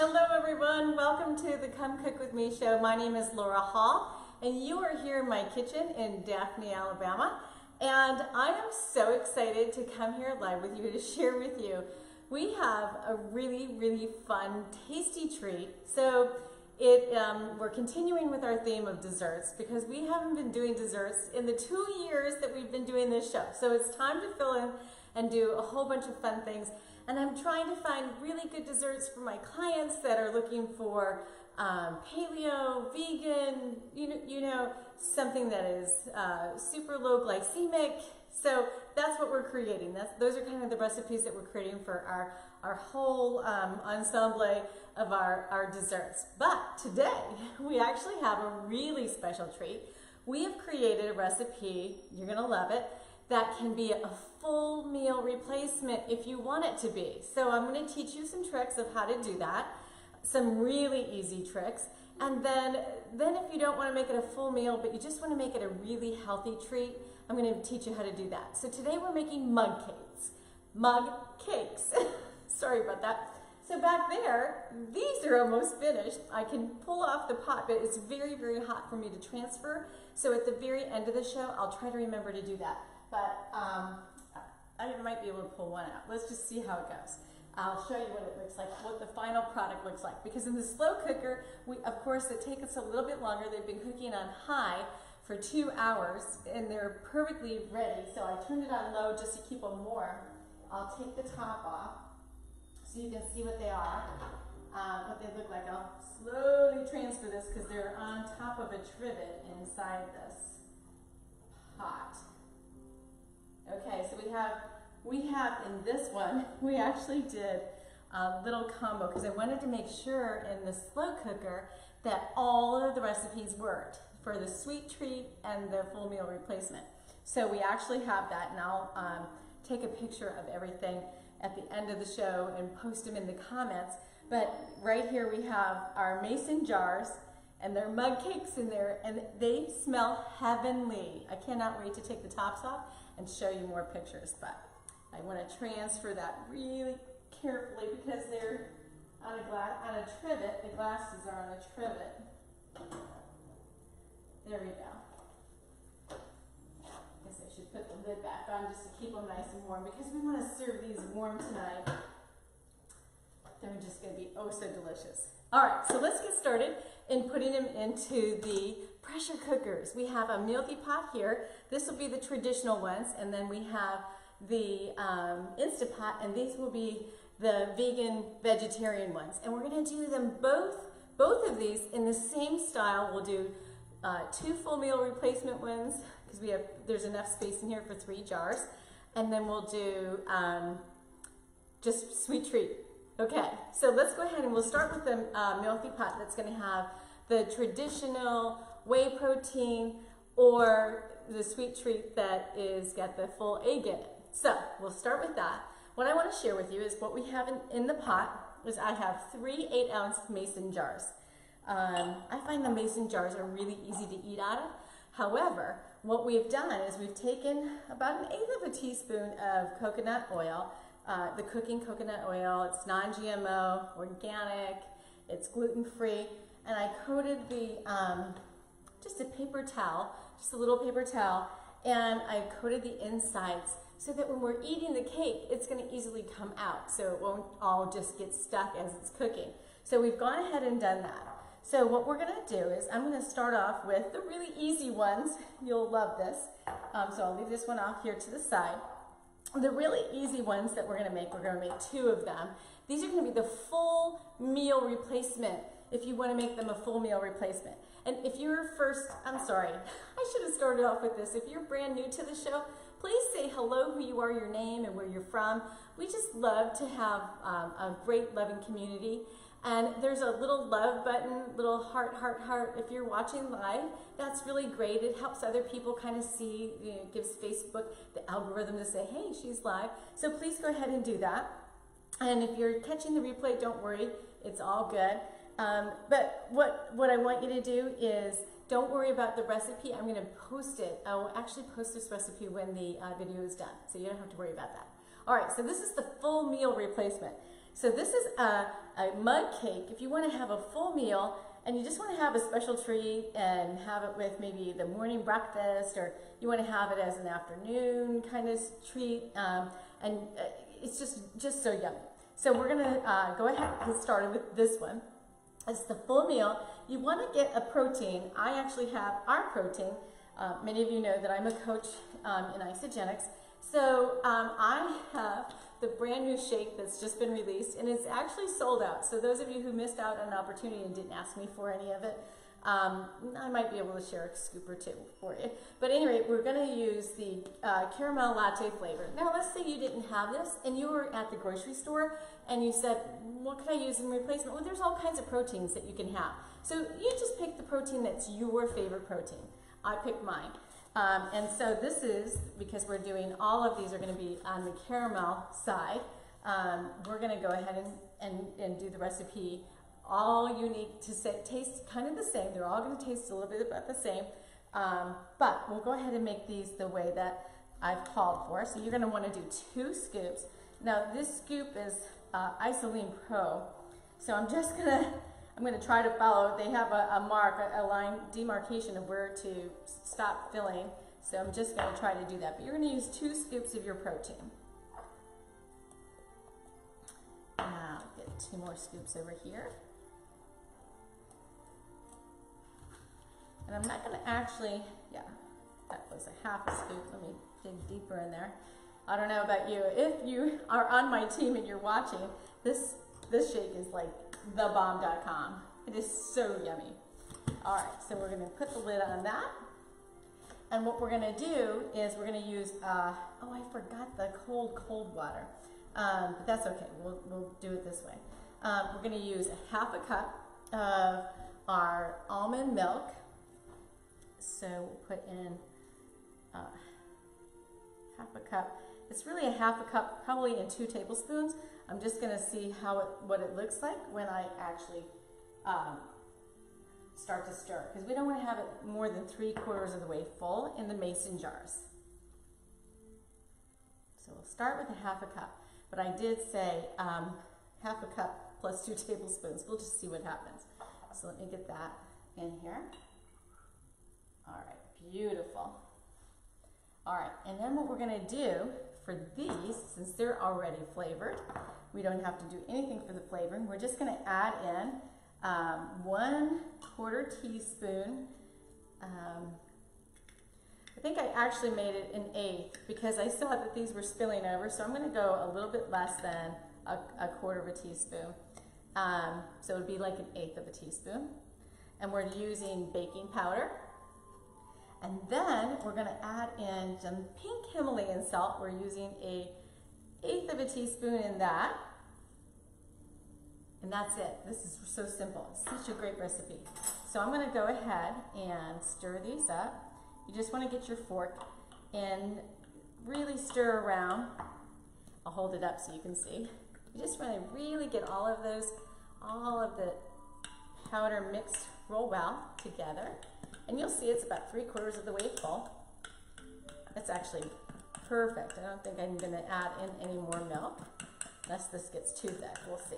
Hello everyone, welcome to the Come Cook With Me show. My name is Laura Hall and you are here in my kitchen in Daphne, Alabama. And I am so excited to come here live with you to share with you. We have a really fun, tasty treat. So we're continuing with our theme of desserts because we haven't been doing desserts in the 2 years that we've been doing this show. So it's time to fill in and do a whole bunch of fun things. And I'm trying to find really good desserts for my clients that are looking for paleo, vegan, you know, something that is super low glycemic. So that's what we're creating. Those are kind of the recipes that we're creating for our whole ensemble of our desserts. But today we actually have a really special treat. We have created a recipe, you're gonna love it, that can be a full meal replacement if you want it to be. So I'm going to teach you some tricks of how to do that, some really easy tricks. And then if you don't want to make it a full meal, but you just want to make it a really healthy treat, I'm going to teach you how to do that. So today we're making mug cakes. Mug cakes. Sorry about that. So back there, these are almost finished. I can pull off the pot, but it's very hot for me to transfer. So at the very end of the show, I'll try to remember to do that. But I might be able to pull one out. Let's just see how it goes. I'll show you what it looks like, what the final product looks like. Because in the slow cooker, of course, it takes us a little bit longer. They've been cooking on high for 2 hours, and they're perfectly ready. So I turned it on low just to keep them warm. I'll take the top off so you can see what they are, what they look like. I'll slowly transfer this because they're on top of a trivet inside this pot. Okay, so we have in this one, we actually did a little combo because I wanted to make sure in the slow cooker that all of the recipes worked for the sweet treat and the full meal replacement. So we actually have that, and I'll take a picture of everything at the end of the show and post them in the comments. But right here we have our mason jars, and there are mug cakes in there, and they smell heavenly. I cannot wait to take the tops off and show you more pictures, but I want to transfer that really carefully because they're on a trivet. The glasses are on a trivet. There we go. I guess I should put the lid back on just to keep them nice and warm because we want to serve these warm tonight. They're just going to be oh so delicious. All right, so let's get started in putting them into the pressure cookers. We have a MEALTHY pot here. This will be the traditional ones, and then we have the Instapot, and these will be the vegan, vegetarian ones. And we're going to do them both of these in the same style. We'll do 2 full meal replacement ones because there's enough space in here for 3 jars, and then we'll do just sweet treat. Okay, so let's go ahead and we'll start with the MEALTHY pot that's going to have the traditional whey protein or the sweet treat that is got the full egg in it. So we'll start with that. What I want to share with you is what we have in the pot is I have 3 8-ounce mason jars. I find the mason jars are really easy to eat out of. However, what we've done is we've taken about 1/8 of a teaspoon of coconut oil. The cooking coconut oil, it's non-GMO, organic, it's gluten-free, and I coated just a paper towel, just a little paper towel, and I coated the insides so that when we're eating the cake, it's going to easily come out, so it won't all just get stuck as it's cooking. So we've gone ahead and done that. So what we're going to do is I'm going to start off with the really easy ones. You'll love this. So I'll leave this one off here to the side. The really easy ones that we're going to make 2 of them. These are going to be the full meal replacement if you want to make them a full meal replacement. And if you're I'm sorry, I should have started off with this. If you're brand new to the show, please say hello, who you are, your name, and where you're from. We just love to have a great loving community. And there's a little love button, little heart. If you're watching live, that's really great. It helps other people kind of see, gives Facebook the algorithm to say, hey, she's live. So please go ahead and do that. And if you're catching the replay, don't worry, it's all good. But what I want you to do is don't worry about the recipe. I'm going to post it. I will actually post this recipe when the video is done, so you don't have to worry about that. All right, so this is the full meal replacement. So this is a mug cake. If you want to have a full meal and you just want to have a special treat and have it with maybe the morning breakfast, or you want to have it as an afternoon kind of treat, and it's just so yummy. So we're going to go ahead and get started with this one. It's the full meal. You want to get a protein. I actually have our protein. Many of you know that I'm a coach in isogenics. So I have the brand new shake that's just been released, and it's actually sold out. So those of you who missed out on an opportunity and didn't ask me for any of it, I might be able to share a scoop or two for you. But anyway, we're going to use the caramel latte flavor. Now let's say you didn't have this and you were at the grocery store and you said, what can I use in replacement? Well, there's all kinds of proteins that you can have. So you just pick the protein that's your favorite protein. I picked mine. And so this is, because we're doing, all of these are going to be on the caramel side. We're going to go ahead and do the recipe all unique to taste kind of the same. They're all going to taste a little bit about the same. But we'll go ahead and make these the way that I've called for. So you're going to want to do 2 scoops. Now this scoop is Isoline Pro. So I'm going to try to follow. They have a mark, a line demarcation of where to stop filling. So I'm just going to try to do that. But you're going to use 2 scoops of your protein. Now get 2 more scoops over here. And I'm not going to actually, yeah, that was a half a scoop. Let me dig deeper in there. I don't know about you. If you are on my team and you're watching, this shake is like thebomb.com. It is so yummy. All right, so we're going to put the lid on that. And what we're going to do is we're going to use, oh, I forgot the cold water. But that's okay. We'll do it this way. We're going to use a half a cup of our almond milk. So we'll put in half a cup. It's really a half a cup, probably in 2 tablespoons. I'm just going to see what it looks like when I actually start to stir, because we don't want to have it more than 3/4 of the way full in the mason jars. So we'll start with a half a cup, but I did say half a cup plus 2 tablespoons. We'll just see what happens. So let me get that in here. All right, beautiful. All right, and then what we're going to do for these, since they're already flavored, we don't have to do anything for the flavoring. We're just going to add in 1/4 teaspoon. I think I actually made it an 1/8 because I saw that these were spilling over, so I'm going to go a little bit less than a 1/4 teaspoon. So it would be like an 1/8 teaspoon. And we're using baking powder. And then we're going to add in some pink Himalayan salt. We're using a 1/8 teaspoon in that. And that's it. This is so simple. It's such a great recipe. So I'm going to go ahead and stir these up. You just want to get your fork and really stir around. I'll hold it up so you can see. You just want to really get all of the powder mixed real well together. And you'll see it's about 3/4 of the way full. That's actually perfect. I don't think I'm going to add in any more milk unless this gets too thick. We'll see.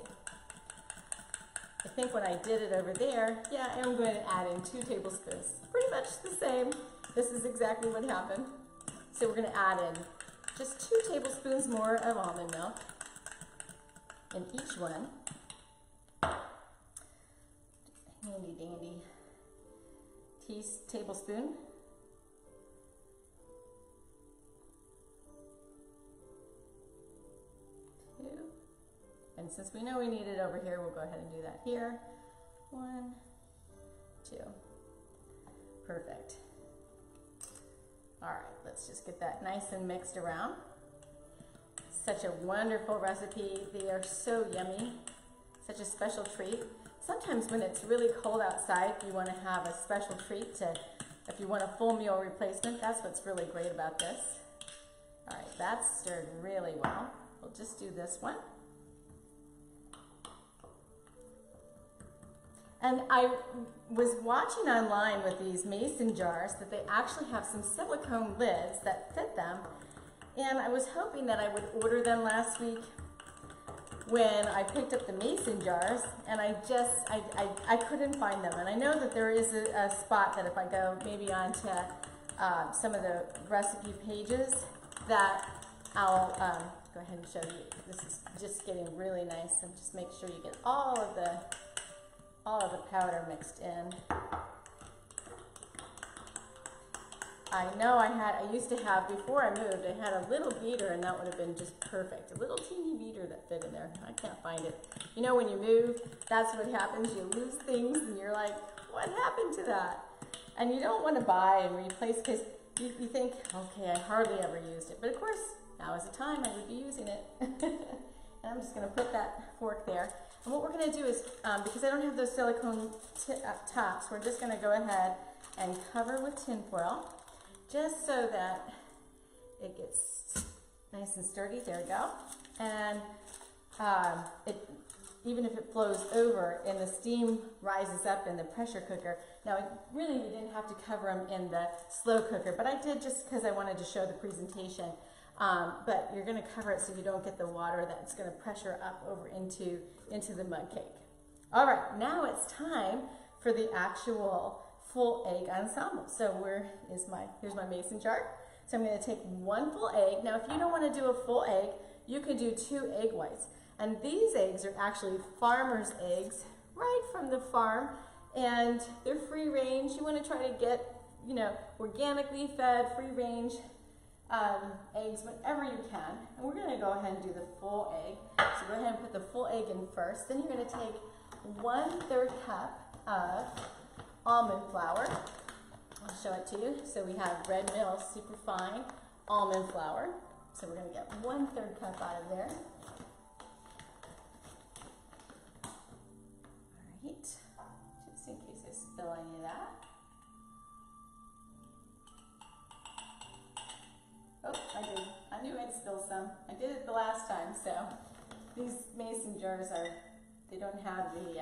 I think when I did it over there, yeah, I'm going to add in 2 tablespoons. Pretty much the same. This is exactly what happened. So we're going to add in just 2 tablespoons more of almond milk in each one. Handy dandy tablespoon. And since we know we need it over here, we'll go ahead and do that here. 1, 2. Perfect. All right, let's just get that nice and mixed around. Such a wonderful recipe. They are so yummy. Such a special treat. Sometimes when it's really cold outside, you want to have a special treat if you want a full meal replacement. That's what's really great about this. All right, that's stirred really well. We'll just do this one. And I was watching online with these mason jars that they actually have some silicone lids that fit them. And I was hoping that I would order them last week when I picked up the mason jars, and I couldn't find them. And I know that there is a spot that if I go maybe onto some of the recipe pages that I'll go ahead and show you. This is just getting really nice, and just make sure you get all of the powder mixed in. I know I used to have, before I moved, I had a little beater, and that would have been just perfect. A little teeny beater that fit in there. I can't find it. You know, when you move, that's what happens. You lose things, and you're like, what happened to that? And you don't want to buy and replace, because you think, okay, I hardly ever used it. But of course, now is the time I would be using it. And I'm just going to put that fork there. And what we're going to do is, because I don't have those silicone tops, we're just going to go ahead and cover with tin foil, just so that it gets nice and sturdy. There we go. And even if it flows over and the steam rises up in the pressure cooker. Now, really, you didn't have to cover them in the slow cooker, but I did just because I wanted to show the presentation. But you're going to cover it so you don't get the water that's going to pressure up over into the mug cake. All right, now it's time for the actual full egg ensemble. So here's my mason jar. So I'm going to take one full egg. Now, if you don't want to do a full egg, you can do 2 egg whites. And these eggs are actually farmer's eggs, right from the farm, and they're free range. You want to try to get, you know, organically fed, free range eggs whenever you can. And we're going to go ahead and do the full egg. So go ahead and put the full egg in first. Then you're going to take 1/3 cup of almond flour. I'll show it to you. So we have Red Mill super fine almond flour. So we're going to get 1/3 cup out of there. All right, just in case I spill any of that. Oh, I did. I knew I'd spill some. I did it the last time, so these mason jars they don't have the,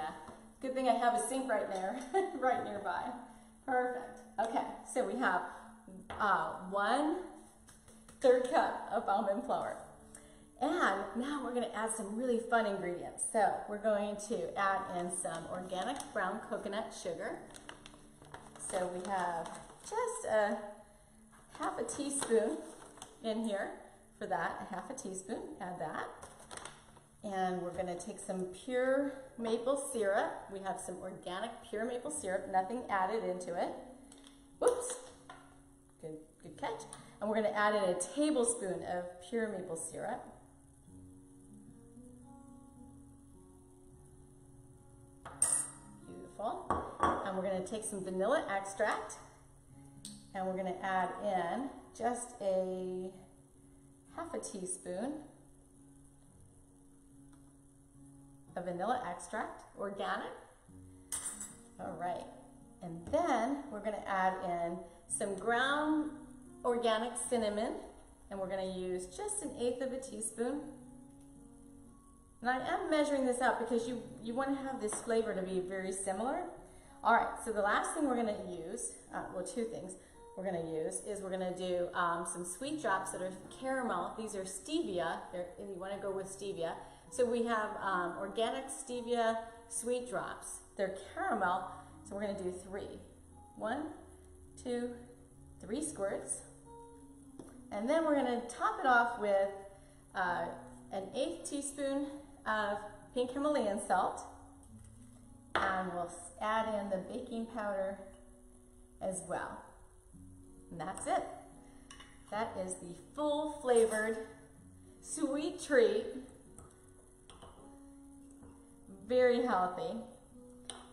good thing I have a sink right there, right nearby. Perfect. Okay, so we have 1/3 cup of almond flour. And now we're going to add some really fun ingredients. So we're going to add in some organic brown coconut sugar. So we have just a 1/2 teaspoon in here for that, 1/2 teaspoon, add that. And we're going to take some pure maple syrup. We have some organic pure maple syrup, nothing added into it. Whoops, good catch. And we're going to add in a tablespoon of pure maple syrup. Beautiful. And we're going to take some vanilla extract, and we're going to add in just a 1/2 teaspoon of vanilla extract, organic. All right. And then we're going to add in some ground organic cinnamon, and we're going to use just 1/8 teaspoon. And I am measuring this out because you want to have this flavor to be very similar. All right, so the last thing we're going to use, well, 2 things we're going to use is we're going to do some sweet drops that are caramel. These are stevia, and you want to go with stevia. So we have organic stevia sweet drops. They're caramel, so we're going to do 3. 1, 2, 3 squirts. And then we're going to top it off with 1/8 teaspoon of pink Himalayan salt. And we'll add in the baking powder as well. And that's it. That is the full flavored sweet treat. Very healthy.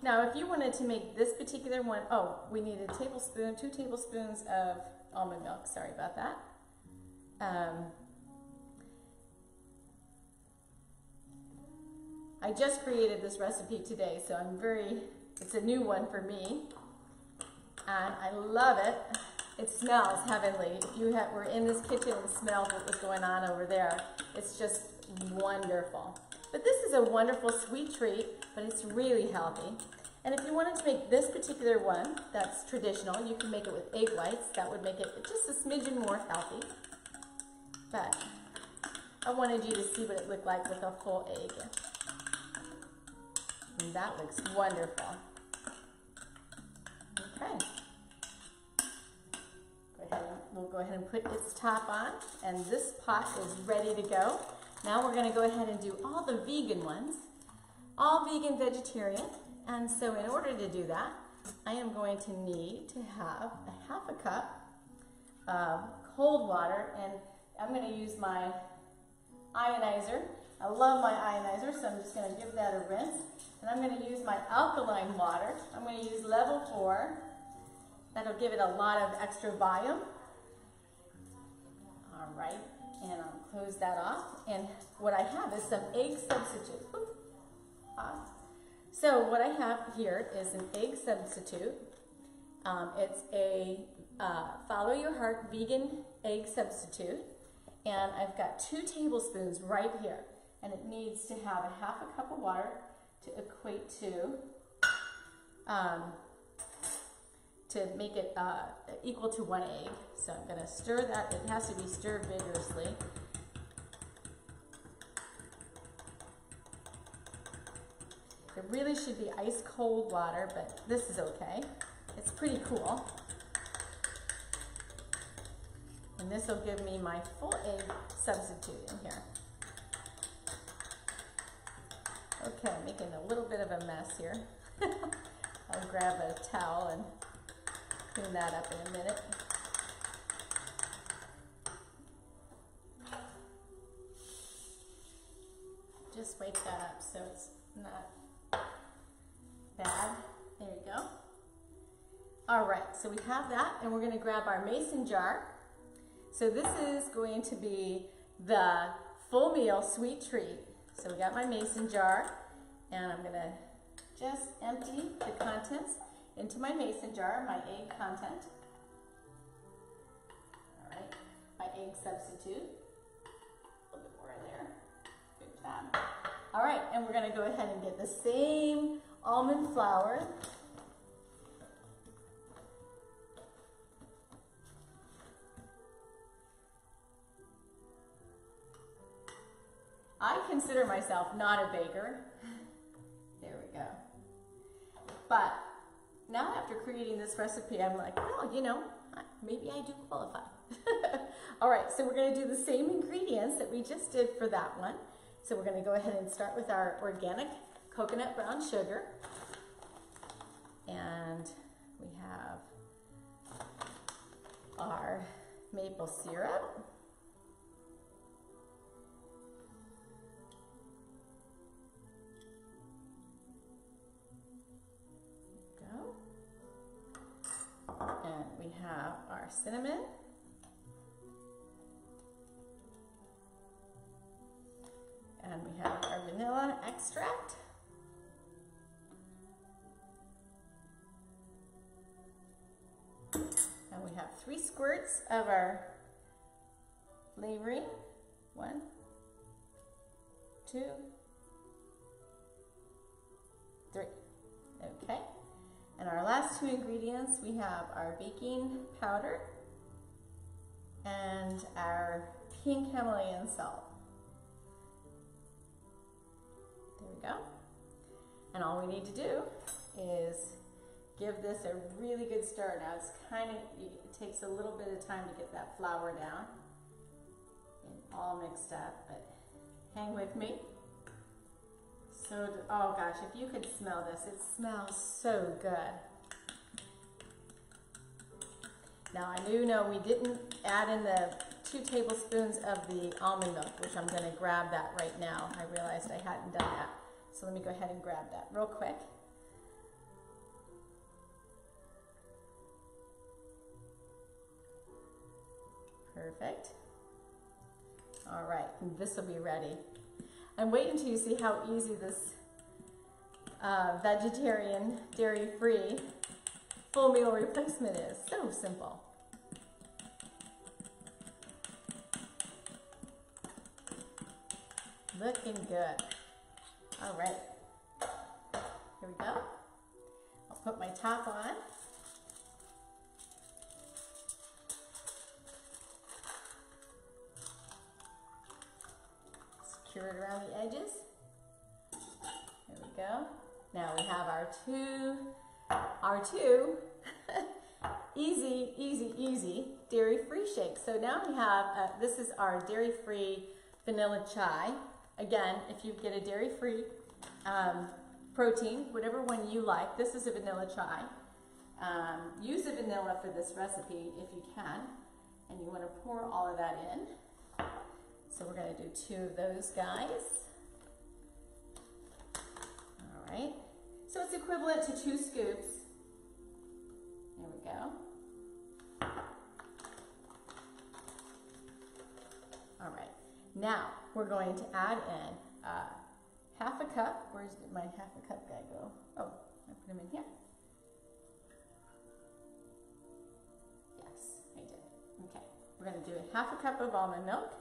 Now, if you wanted to make this particular one, oh, we need a tablespoon, 2 tablespoons of almond milk. Sorry about that. I just created this recipe today, so it's a new one for me. And I love it. It smells heavenly. If you were in this kitchen and smelled what was going on over there, it's just wonderful. But this is a wonderful sweet treat, but it's really healthy. And if you wanted to make this particular one that's traditional, you can make it with egg whites. That would make it just a smidgen more healthy. But I wanted you to see what it looked like with a full egg. And that looks wonderful. Okay. We'll go ahead and put its top on, and this pot is ready to go. Now we're going to go ahead and do all the vegan ones, all vegan vegetarian. And so in order to do that, I am going to need to have a half a cup of cold water, and I'm going to use my ionizer. I love my ionizer, so I'm just going to give that a rinse. And I'm going to use my alkaline water. I'm going to use level 4. That'll give it a lot of extra volume. All right, and I'll close that off. And what I have is some egg substitute. So what I have here is an egg substitute. It's a Follow Your Heart vegan egg substitute. And I've got 2 tablespoons right here. And it needs to have a half a cup of water to equate to make it equal to 1 egg. So I'm going to stir that. It has to be stirred vigorously. It really should be ice cold water, but this is okay. It's pretty cool. And this will give me my full egg substitute in here. Okay, I'm making a little bit of a mess here. I'll grab a towel and clean that up in a minute. Just wake that up so it's not bad. There you go. All right, so we have that, and we're going to grab our mason jar. So this is going to be the full meal sweet treat. So we got my mason jar, and I'm going to just empty the contents into my mason jar, my egg content. All right, my egg substitute. A little bit more in there. Good job. All right, and we're going to go ahead and get the same almond flour. I consider myself not a baker. There we go. But now after creating this recipe, I'm like, well, you know, maybe I do qualify. All right, so we're going to do the same ingredients that we just did for that one. So we're going to go ahead and start with our organic coconut brown sugar. And we have our maple syrup. And we have our cinnamon. And we have our vanilla extract. And we have 3 squirts of our flavoring. 1, 2, 3. Okay. And our last 2 ingredients, we have our baking powder and our pink Himalayan salt. There we go. And all we need to do is give this a really good stir. Now it's it takes a little bit of time to get that flour down and all mixed up, but hang with me. So, oh gosh, if you could smell this, it smells so good. Now I do know we didn't add in the 2 tablespoons of the almond milk, which I'm going to grab that right now. I realized I hadn't done that. So let me go ahead and grab that real quick. Perfect. All right, and this will be ready. I'm waiting until you see how easy this vegetarian, dairy-free, full meal replacement is. So simple. Looking good. All right. Here we go. I'll put my top on. secure it around the edges. There we go. Now we have our two easy dairy-free shakes. So now we have, this is our dairy-free vanilla chai. Again, if you get a dairy-free protein, whatever one you like, this is a vanilla chai. Use the vanilla for this recipe if you can, and you want to pour all of that in. So we're going to do 2 of those guys. All right. So it's equivalent to 2 scoops. There we go. All right. Now we're going to add in half a cup. Where's my half a cup guy go? Oh, I put him in here. Yes, I did. Okay. We're going to do half a cup of almond milk.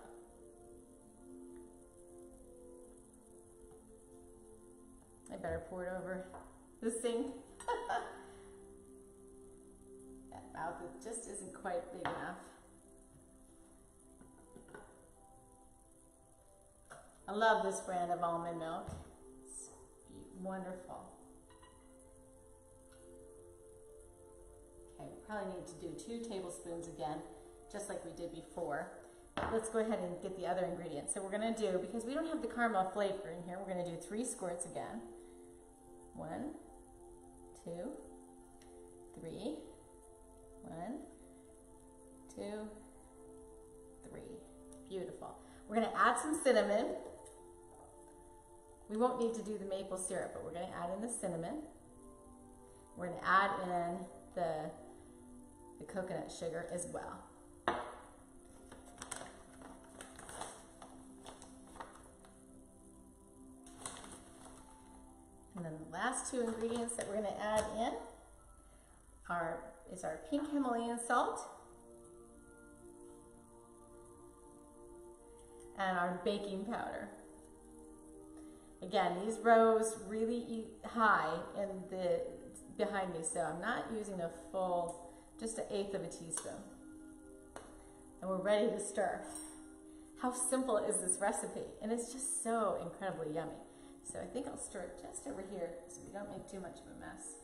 I better pour it over the sink. That mouth just isn't quite big enough. I love this brand of almond milk. It's wonderful. Okay, we probably need to do 2 tablespoons again, just like we did before. Let's go ahead and get the other ingredients. So we're going to do, because we don't have the caramel flavor in here, we're going to do 3 squirts again. 1, 2, 3. 1, 2, 3. Beautiful. We're going to add some cinnamon. We won't need to do the maple syrup, but we're going to add in the cinnamon. We're going to add in the coconut sugar as well. And then the last 2 ingredients that we're going to add in is our pink Himalayan salt and our baking powder. Again, these rose really high in behind me, so I'm not using a full, just 1/8 of a teaspoon. And we're ready to stir. How simple is this recipe? And it's just so incredibly yummy. So I think I'll stir it just over here so we don't make too much of a mess.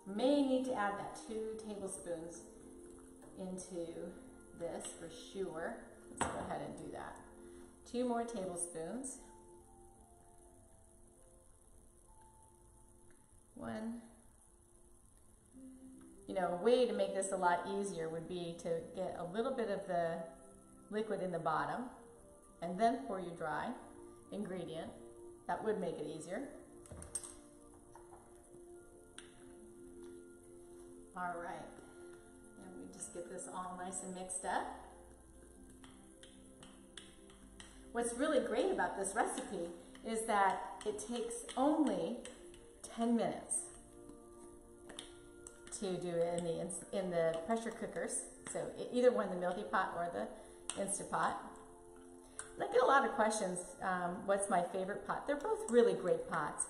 May need to add that 2 tablespoons into this for sure. Let's go ahead and do that. 2 more tablespoons. 1. You know, a way to make this a lot easier would be to get a little bit of the liquid in the bottom and then pour your dry ingredient. That would make it easier. All right, and we just get this all nice and mixed up. What's really great about this recipe is that it takes only 10 minutes to do it in the pressure cookers. So either one, the Multipot or the Instapot. I get a lot of questions, what's my favorite pot? They're both really great pots.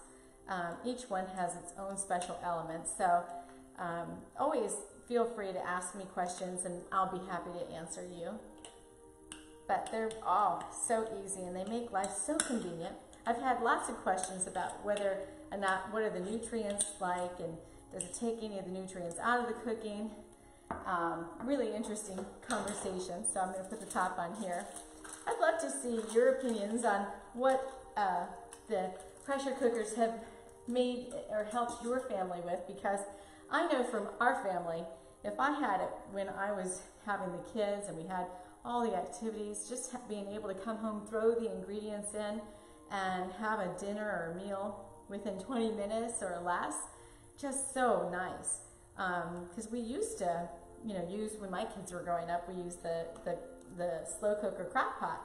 Each one has its own special elements. So always feel free to ask me questions and I'll be happy to answer you. But they're all so easy and they make life so convenient. I've had lots of questions about whether or not, what are the nutrients like, and does it take any of the nutrients out of the cooking? Really interesting conversation, so I'm going to put the top on here. I'd love to see your opinions on what the pressure cookers have made or helped your family with, because I know from our family, if I had it when I was having the kids and we had all the activities, just being able to come home, throw the ingredients in, and have a dinner or a meal within 20 minutes or less, just so nice. Because we used to, you know, use, when my kids were growing up, we used the slow cooker CrockPot.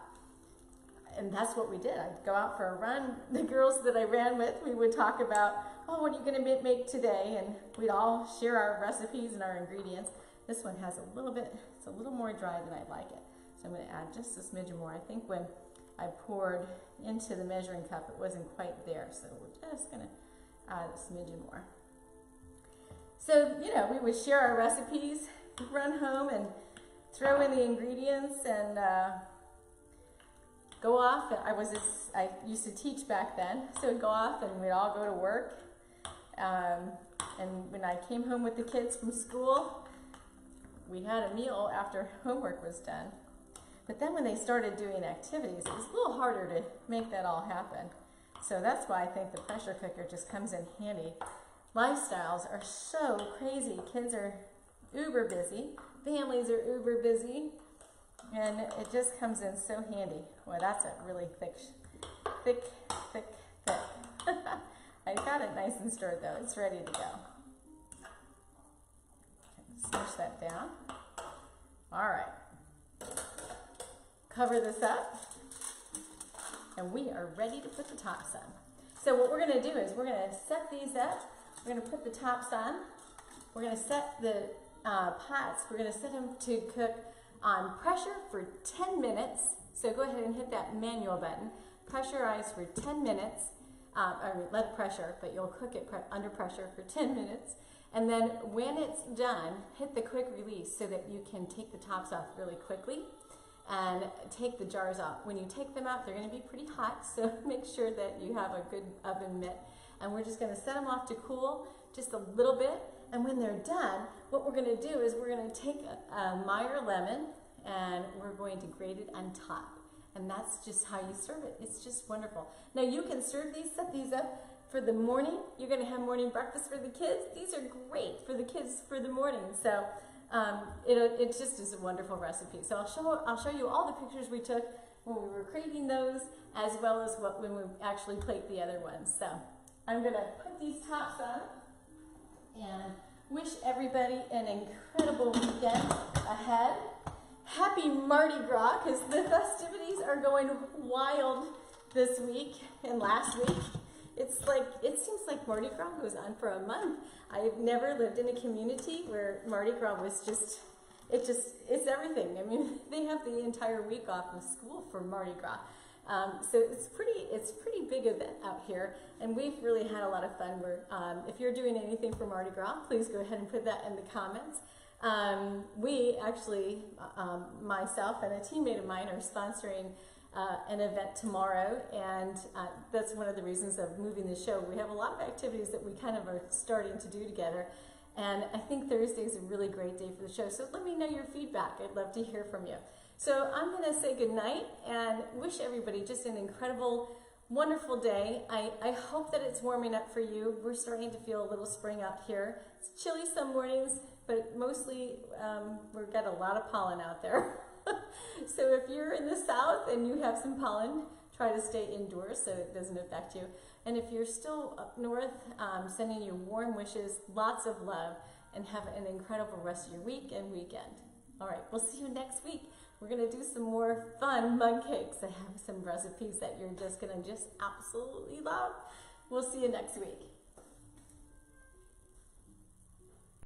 And that's what we did. I'd go out for a run. The girls that I ran with, we would talk about, oh, what are you going to make today? And we'd all share our recipes and our ingredients. This one has a little bit, it's a little more dry than I'd like it. So I'm going to add just a smidgen more. I think when I poured into the measuring cup, it wasn't quite there. So we're just going to add a smidgen more. So, you know, we would share our recipes, run home and throw in the ingredients and go off. I used to teach back then, so we'd go off and we'd all go to work. And when I came home with the kids from school, we had a meal after homework was done. But then when they started doing activities, it was a little harder to make that all happen. So that's why I think the pressure cooker just comes in handy. Lifestyles are so crazy. Kids are uber busy. Families are uber busy. And it just comes in so handy. Well, that's a really thick. I got it nice and stirred though. It's ready to go. Smush that down. All right. Cover this up. And we are ready to put the tops on. So what we're going to do is we're going to set these up. We're going to put the tops on. We're going to set the pots. We're going to set them to cook on pressure for 10 minutes. So go ahead and hit that manual button. Pressurize for 10 minutes. Let pressure, but you'll cook it under pressure for 10 minutes. And then when it's done, hit the quick release so that you can take the tops off really quickly and take the jars off. When you take them out, they're going to be pretty hot, so make sure that you have a good oven mitt. And we're just going to set them off to cool just a little bit. And when they're done, what we're going to do is we're going to take a Meyer lemon and we're going to grate it on top. And that's just how you serve it. It's just wonderful. Now you can serve these, set these up for the morning. You're going to have morning breakfast for the kids. These are great for the kids for the morning. So it just is a wonderful recipe. So I'll show you all the pictures we took when we were creating those, as well as when we actually plate the other ones. So I'm going to put these tops on and wish everybody an incredible weekend ahead. Happy Mardi Gras, because the festivities are going wild this week and last week. It seems like Mardi Gras goes on for a month. I've never lived in a community where Mardi Gras was it's everything. I mean, they have the entire week off of school for Mardi Gras. So it's pretty big event out here, and we've really had a lot of fun. If you're doing anything for Mardi Gras, please go ahead and put that in the comments. We actually, myself and a teammate of mine are sponsoring an event tomorrow, and that's one of the reasons of moving the show. We have a lot of activities that we kind of are starting to do together, and I think Thursday is a really great day for the show. So let me know your feedback. I'd love to hear from you. So I'm going to say goodnight and wish everybody just an incredible, wonderful day. I hope that it's warming up for you. We're starting to feel a little spring out here. It's chilly some mornings, but mostly we've got a lot of pollen out there. So if you're in the south and you have some pollen, try to stay indoors so it doesn't affect you. And if you're still up north, sending you warm wishes, lots of love, and have an incredible rest of your week and weekend. All right, we'll see you next week. We're going to do some more fun mug cakes. I have some recipes that you're just going to absolutely love. We'll see you next week.